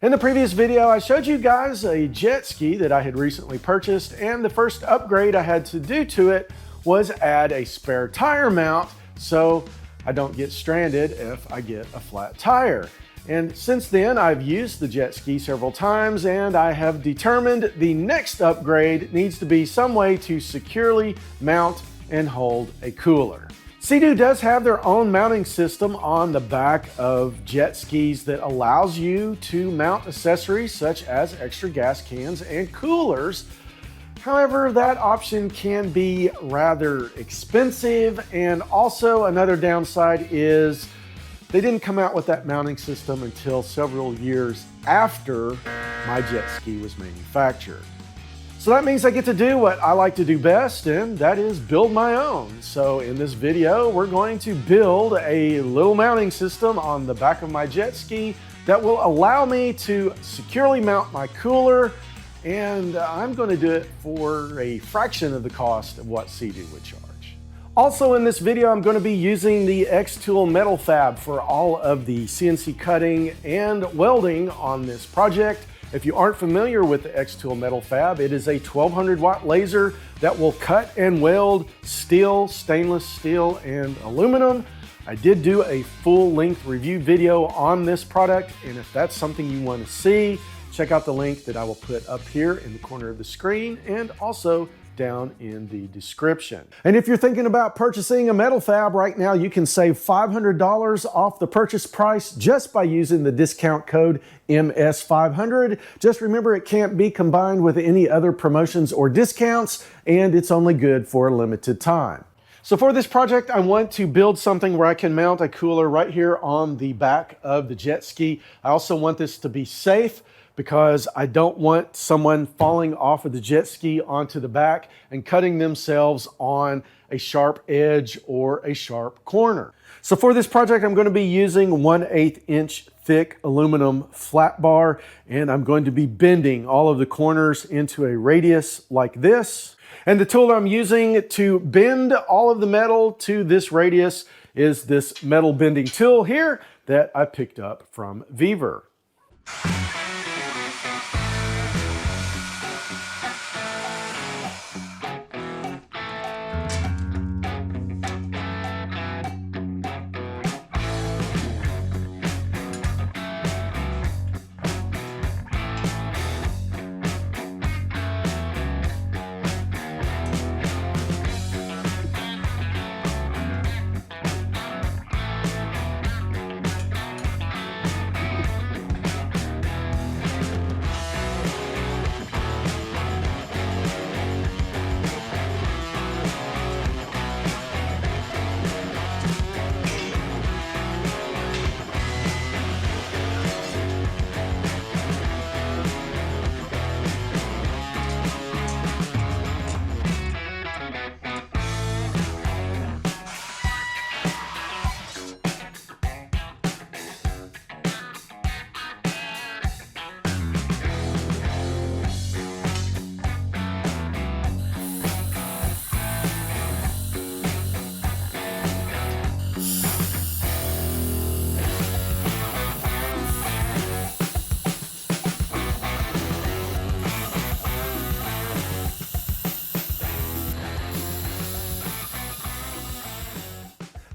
In the previous video, I showed you guys a jet ski that I had recently purchased, and the first upgrade I had to do to it was add a spare tire mount so I don't get stranded if I get a flat tire. And since then, I've used the jet ski several times, and I have determined the next upgrade needs to be some way to securely mount and hold a cooler. Seadoo does have their own mounting system on the back of jet skis that allows you to mount accessories such as extra gas cans and coolers. However, that option can be rather expensive, and also another downside is they didn't come out with that mounting system until several years after my jet ski was manufactured. So that means I get to do what I like to do best, and that is build my own. So in this video, we're going to build a little mounting system on the back of my jet ski that will allow me to securely mount my cooler, and I'm going to do it for a fraction of the cost of what Seadoo would charge. Also in this video, I'm going to be using the xTool Metal Fab for all of the CNC cutting and welding on this project. If you aren't familiar with the xTool Metal Fab, it is a 1200 watt laser that will cut and weld steel, stainless steel, and aluminum. I did do a full-length review video on this product, and if that's something you want to see, check out the link that I will put up here in the corner of the screen and also down in the description. And if you're thinking about purchasing a Metal Fab right now, you can save $500 off the purchase price just by using the discount code MS500. Just remember, it can't be combined with any other promotions or discounts, and it's only good for a limited time. So for this project, I want to build something where I can mount a cooler right here on the back of the jet ski. I also want this to be safe, because I don't want someone falling off of the jet ski onto the back and cutting themselves on a sharp edge or a sharp corner. So for this project, I'm going to be using 1/8 inch thick aluminum flat bar, and I'm going to be bending all of the corners into a radius like this. And the tool I'm using to bend all of the metal to this radius is this metal bending tool here that I picked up from Viver.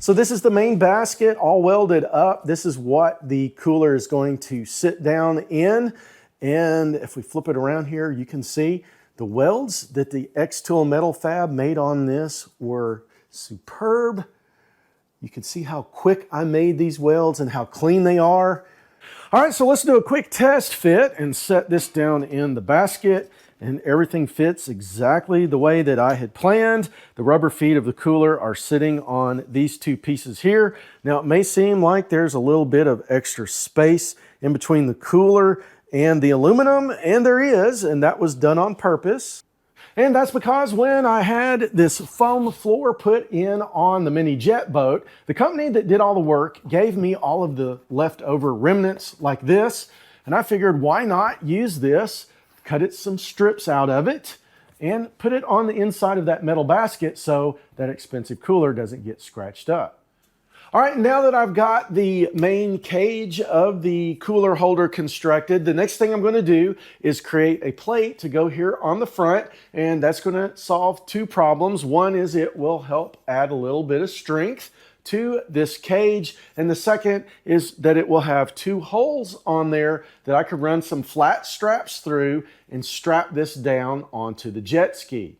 So this is the main basket all welded up. This is what the cooler is going to sit down in. And if we flip it around here, you can see the welds that the xTool Metal Fab made on this were superb. You can see how quick I made these welds and how clean they are. All right, so let's do a quick test fit and set this down in the basket. And everything fits exactly the way that I had planned. The rubber feet of the cooler are sitting on these two pieces here. Now, it may seem like there's a little bit of extra space in between the cooler and the aluminum, and there is, and that was done on purpose. And that's because when I had this foam floor put in on the mini jet boat, the company that did all the work gave me all of the leftover remnants like this, and I figured, why not use this, cut it some strips out of it, and put it on the inside of that metal basket so that expensive cooler doesn't get scratched up. All right, now that I've got the main cage of the cooler holder constructed, the next thing I'm going to do is create a plate to go here on the front, and that's going to solve two problems. One is it will help add a little bit of strength to this cage, and the second is that it will have two holes on there that I could run some flat straps through and strap this down onto the jet ski.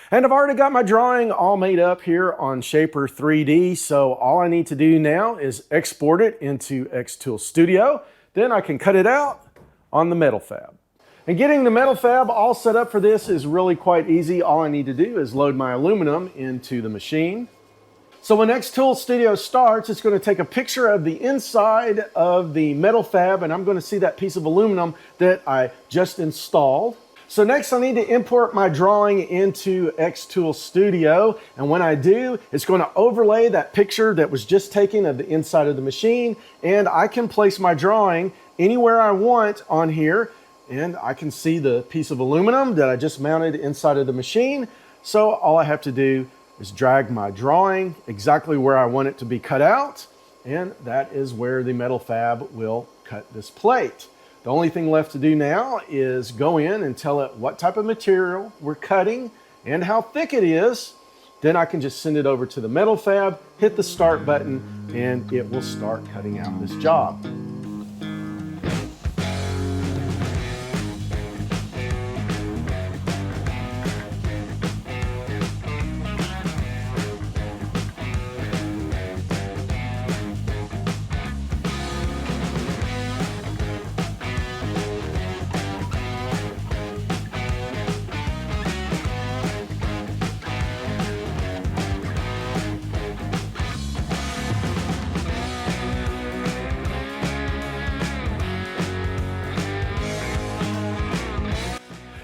And I've already got my drawing all made up here on Shaper 3D, so all I need to do now is export it into xTool Studio. Then I can cut it out on the Metal Fab. And getting the Metal Fab all set up for this is really quite easy. All I need to do is load my aluminum into the machine. So when xTool Studio starts, it's going to take a picture of the inside of the Metal Fab, and I'm going to see that piece of aluminum that I just installed. So next I need to import my drawing into xTool Studio, and when I do, it's going to overlay that picture that was just taken of the inside of the machine, and I can place my drawing anywhere I want on here, and I can see the piece of aluminum that I just mounted inside of the machine. So all I have to do is drag my drawing exactly where I want it to be cut out, and that is where the Metal Fab will cut this plate. The only thing left to do now is go in and tell it what type of material we're cutting and how thick it is. Then I can just send it over to the Metal Fab, hit the start button, and it will start cutting out this job.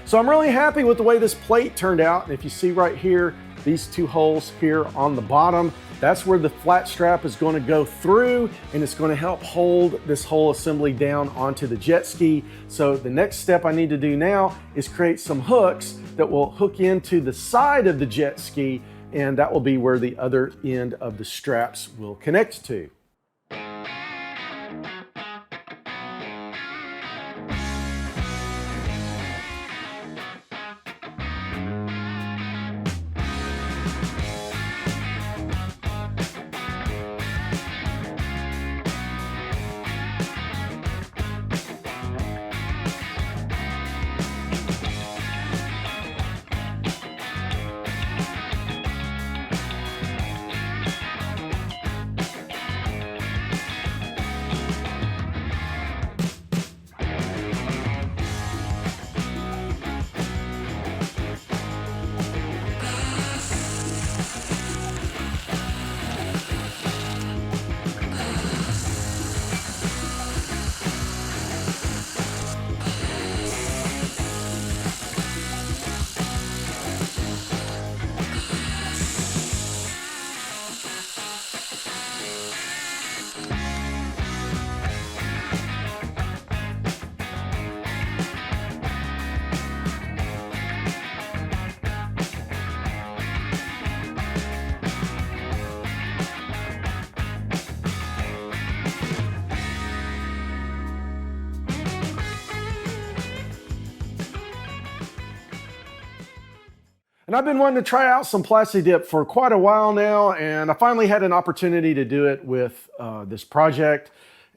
So I'm really happy with the way this plate turned out. And if you see right here, these two holes here on the bottom, that's where the flat strap is going to go through, and it's going to help hold this whole assembly down onto the jet ski. So the next step I need to do now is create some hooks that will hook into the side of the jet ski, and that will be where the other end of the straps will connect to. And I've been wanting to try out some Plasti Dip for quite a while now, and I finally had an opportunity to do it with this project.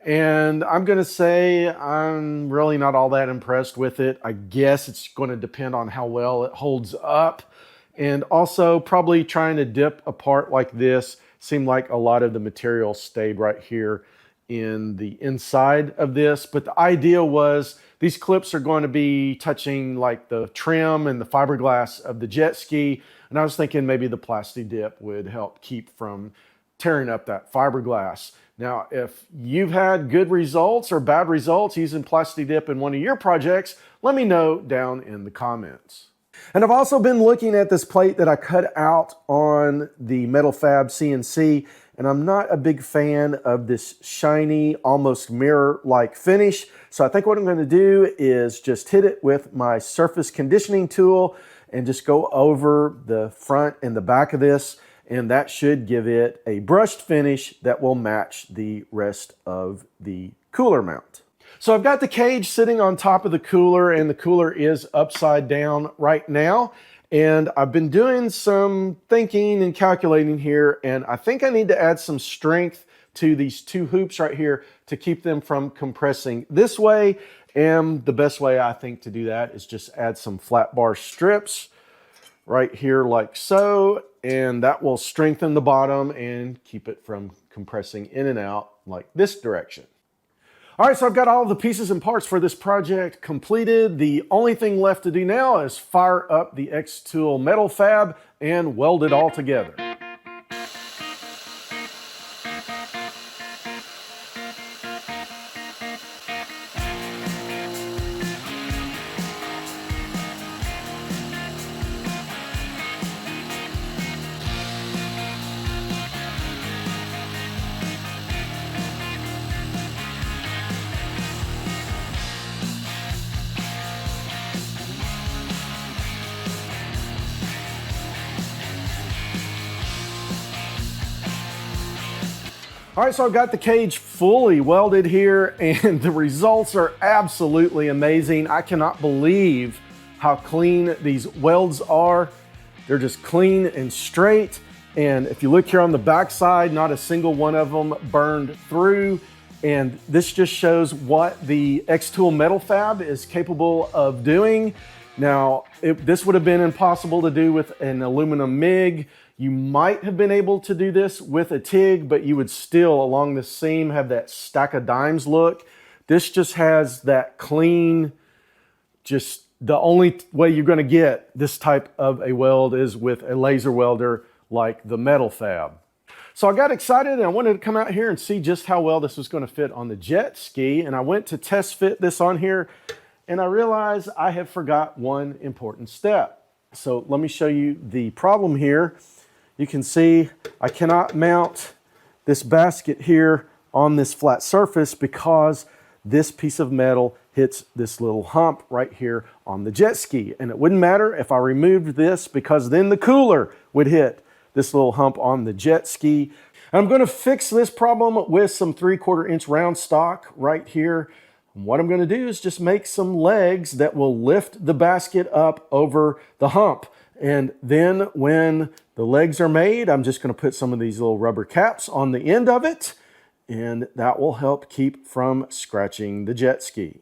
And I'm gonna say I'm really not all that impressed with it. I guess it's gonna depend on how well it holds up. And also probably trying to dip a part like this seemed like a lot of the material stayed right here in the inside of this. But the idea was these clips are going to be touching like the trim and the fiberglass of the jet ski. And I was thinking maybe the Plasti Dip would help keep from tearing up that fiberglass. Now, if you've had good results or bad results using Plasti Dip in one of your projects, let me know down in the comments. And I've also been looking at this plate that I cut out on the Metal Fab CNC, and I'm not a big fan of this shiny, almost mirror-like finish. So I think what I'm going to do is just hit it with my surface conditioning tool and just go over the front and the back of this. and that should give it a brushed finish that will match the rest of the cooler mount. So I've got the cage sitting on top of the cooler, and the cooler is upside down right now. And I've been doing some thinking and calculating here, and I think I need to add some strength to these two hoops right here to keep them from compressing this way. And the best way I think to do that is just add some flat bar strips right here like so, and that will strengthen the bottom and keep it from compressing in and out like this direction. All right, so I've got all the pieces and parts for this project completed. The only thing left to do now is fire up the xTool Metal Fab and weld it all together. All right, so I've got the cage fully welded here, and the results are absolutely amazing. I cannot believe how clean these welds are. They're just clean and straight. And if you look here on the back side, not a single one of them burned through. And this just shows what the xTool Metal Fab is capable of doing. Now, this would have been impossible to do with an aluminum MIG. You might have been able to do this with a TIG, but you would still, along the seam, have that stack of dimes look. This just has that clean, just the only way you're going to get this type of a weld is with a laser welder like the Metal Fab. So I got excited and I wanted to come out here and see just how well this was going to fit on the jet ski, and I went to test fit this on here, and I realized I have forgot one important step. So let me show you the problem here. You can see I cannot mount this basket here on this flat surface because this piece of metal hits this little hump right here on the jet ski. And it wouldn't matter if I removed this, because then the cooler would hit this little hump on the jet ski. And I'm going to fix this problem with some 3/4 inch round stock right here. And what I'm going to do is just make some legs that will lift the basket up over the hump. And then when the legs are made, I'm just going to put some of these little rubber caps on the end of it, and that will help keep from scratching the jet ski.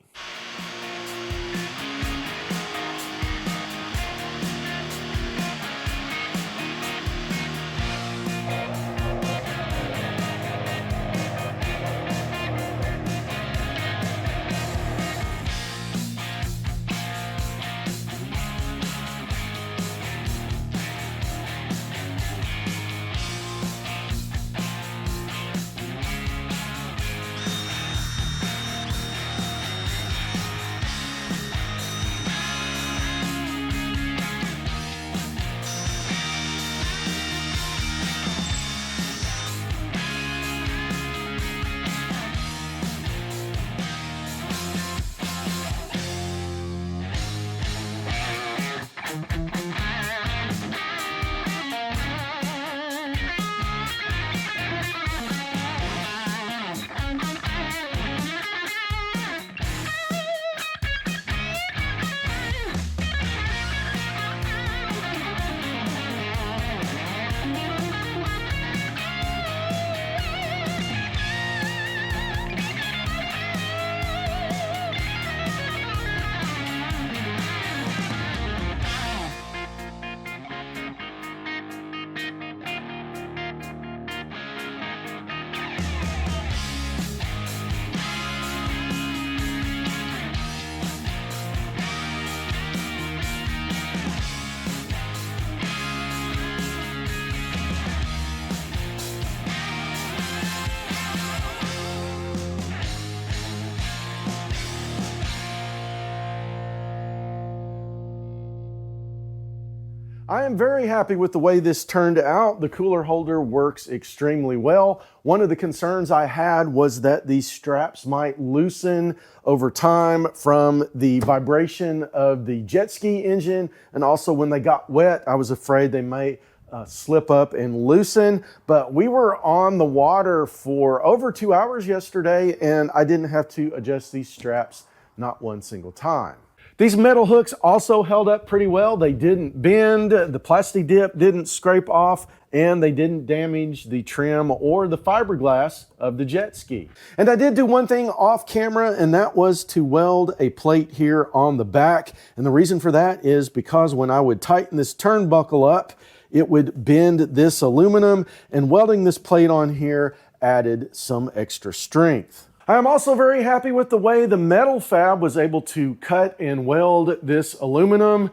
I am very happy with the way this turned out. The cooler holder works extremely well. One of the concerns I had was that these straps might loosen over time from the vibration of the jet ski engine, and also when they got wet, I was afraid they might slip up and loosen, but we were on the water for over 2 hours yesterday and I didn't have to adjust these straps not one single time. These metal hooks also held up pretty well. They didn't bend, the plastic dip didn't scrape off, and they didn't damage the trim or the fiberglass of the jet ski. And I did do one thing off camera, and that was to weld a plate here on the back. And the reason for that is because when I would tighten this turnbuckle up, it would bend this aluminum, and welding this plate on here added some extra strength. I am also very happy with the way the Metal Fab was able to cut and weld this aluminum.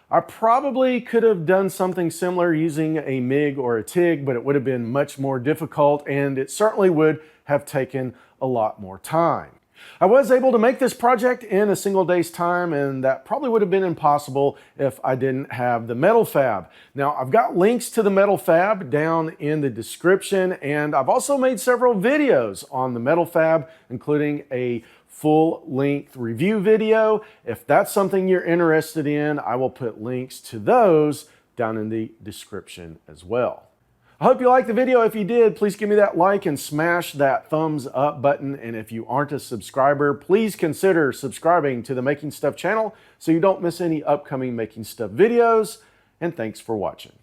I probably could have done something similar using a MIG or a TIG, but it would have been much more difficult and it certainly would have taken a lot more time. I was able to make this project in a single day's time, and that probably would have been impossible if I didn't have the Metal Fab. Now, I've got links to the Metal Fab down in the description, and I've also made several videos on the Metal Fab, including a full-length review video. If that's something you're interested in, I will put links to those down in the description as well. I hope you liked the video. If you did, please give me that like and smash that thumbs up button. And if you aren't a subscriber, please consider subscribing to the Making Stuff channel so you don't miss any upcoming Making Stuff videos. And thanks for watching.